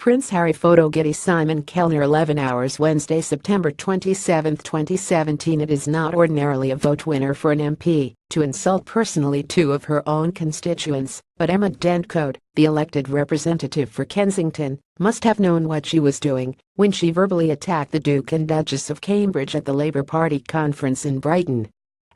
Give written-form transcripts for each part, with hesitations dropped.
Prince Harry photo Getty Simon Kelner 11 hours Wednesday September 27, 2017. It is not ordinarily a vote winner for an MP to insult personally two of her own constituents, but Emma Dent Coad, the elected representative for Kensington, must have known what she was doing when she verbally attacked the Duke and Duchess of Cambridge at the Labour Party conference in Brighton.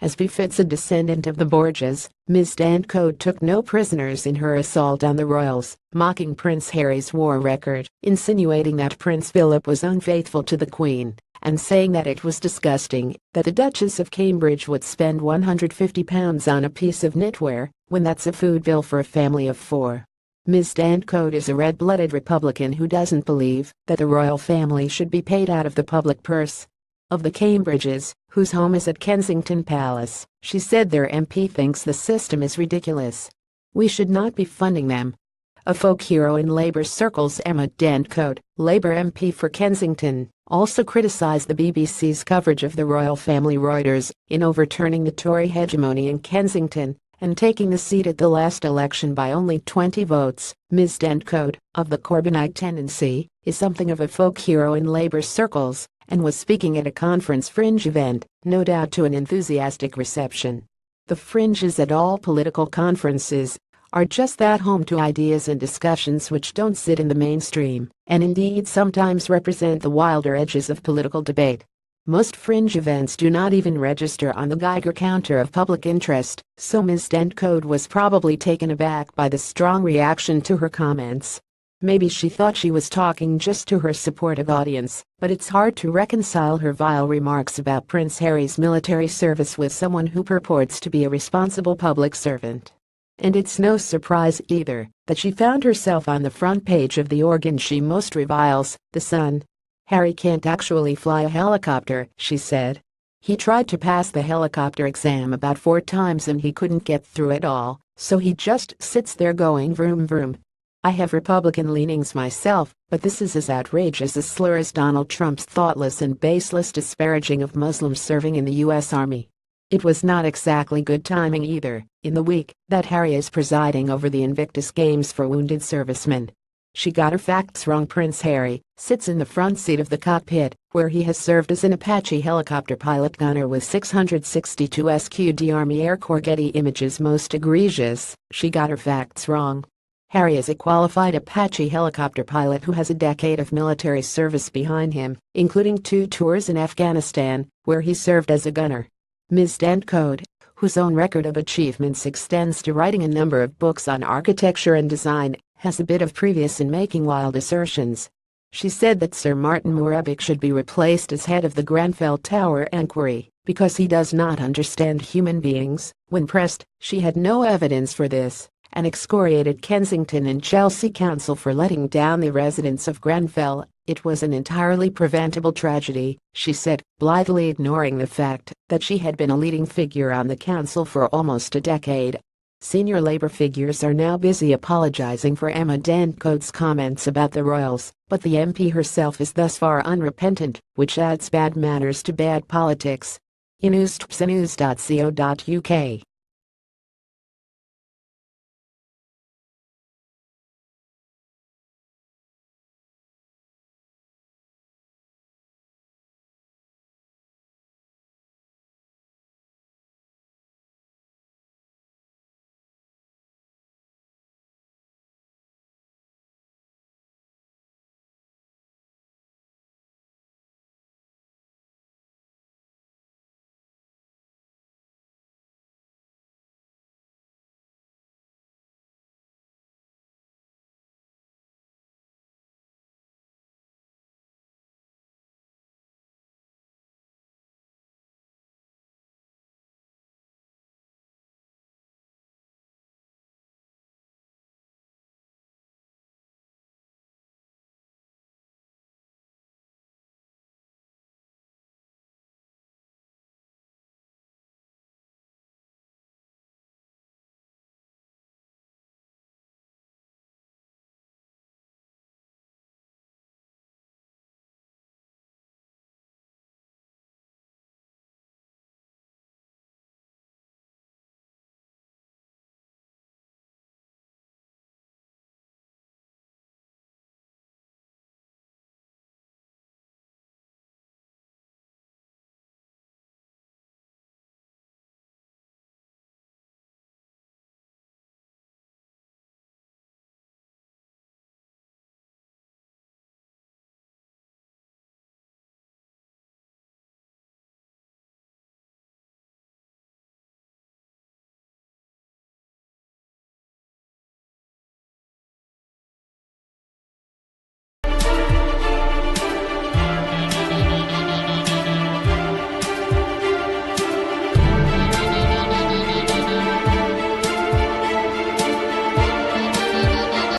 As befits a descendant of the Borgias, Ms. Dent Coad took no prisoners in her assault on the royals, mocking Prince Harry's war record, insinuating that Prince Philip was unfaithful to the Queen, and saying that it was disgusting that the Duchess of Cambridge would spend £150 on a piece of knitwear when that's a food bill for a family of four. Ms. Dent Coad is a red-blooded Republican who doesn't believe that the royal family should be paid out of the public purse. Of the Cambridges, whose home is at Kensington Palace, she said their MP thinks the system is ridiculous. We should not be funding them. A folk hero in Labour circles, Emma Dent Coad, Labour MP for Kensington, also criticised the BBC's coverage of the royal family Reuters in overturning the Tory hegemony in Kensington and taking the seat at the last election by only 20 votes. Ms. Dent Coad, of the Corbynite tendency, is something of a folk hero in Labour circles and was speaking at a conference fringe event, no doubt to an enthusiastic reception. The fringes at all political conferences are just that, home to ideas and discussions which don't sit in the mainstream, and indeed sometimes represent the wilder edges of political debate. Most fringe events do not even register on the Geiger counter of public interest, so Ms. Dent Coad was probably taken aback by the strong reaction to her comments. Maybe she thought she was talking just to her supportive audience, but it's hard to reconcile her vile remarks about Prince Harry's military service with someone who purports to be a responsible public servant. And it's no surprise either that she found herself on the front page of the organ she most reviles, The Sun. Harry can't actually fly a helicopter, she said. He tried to pass the helicopter exam about 4 times and he couldn't get through it all, so he just sits there going vroom vroom. I have Republican leanings myself, but this is as outrageous a slur as Donald Trump's thoughtless and baseless disparaging of Muslims serving in the U.S. Army. It was not exactly good timing either, in the week that Harry is presiding over the Invictus Games for wounded servicemen. She got her facts wrong. Prince Harry sits in the front seat of the cockpit, where he has served as an Apache helicopter pilot gunner with 662 SQD Army Air Corps. Getty Images. Most egregious, she got her facts wrong. Harry is a qualified Apache helicopter pilot who has a decade of military service behind him, including 2 tours in Afghanistan, where he served as a gunner. Ms. Dent Coad, whose own record of achievements extends to writing a number of books on architecture and design, has a bit of previous in making wild assertions. She said that Sir Martin Morebich should be replaced as head of the Grenfell Tower Inquiry because he does not understand human beings. When pressed, she had no evidence for this, and excoriated Kensington and Chelsea Council for letting down the residents of Grenfell. It was an entirely preventable tragedy, she said, blithely ignoring the fact that she had been a leading figure on the council for almost a decade. Senior Labour figures are now busy apologizing for Emma Dent Coad's comments about the royals, but the MP herself is thus far unrepentant, which adds bad manners to bad politics. news.co.uk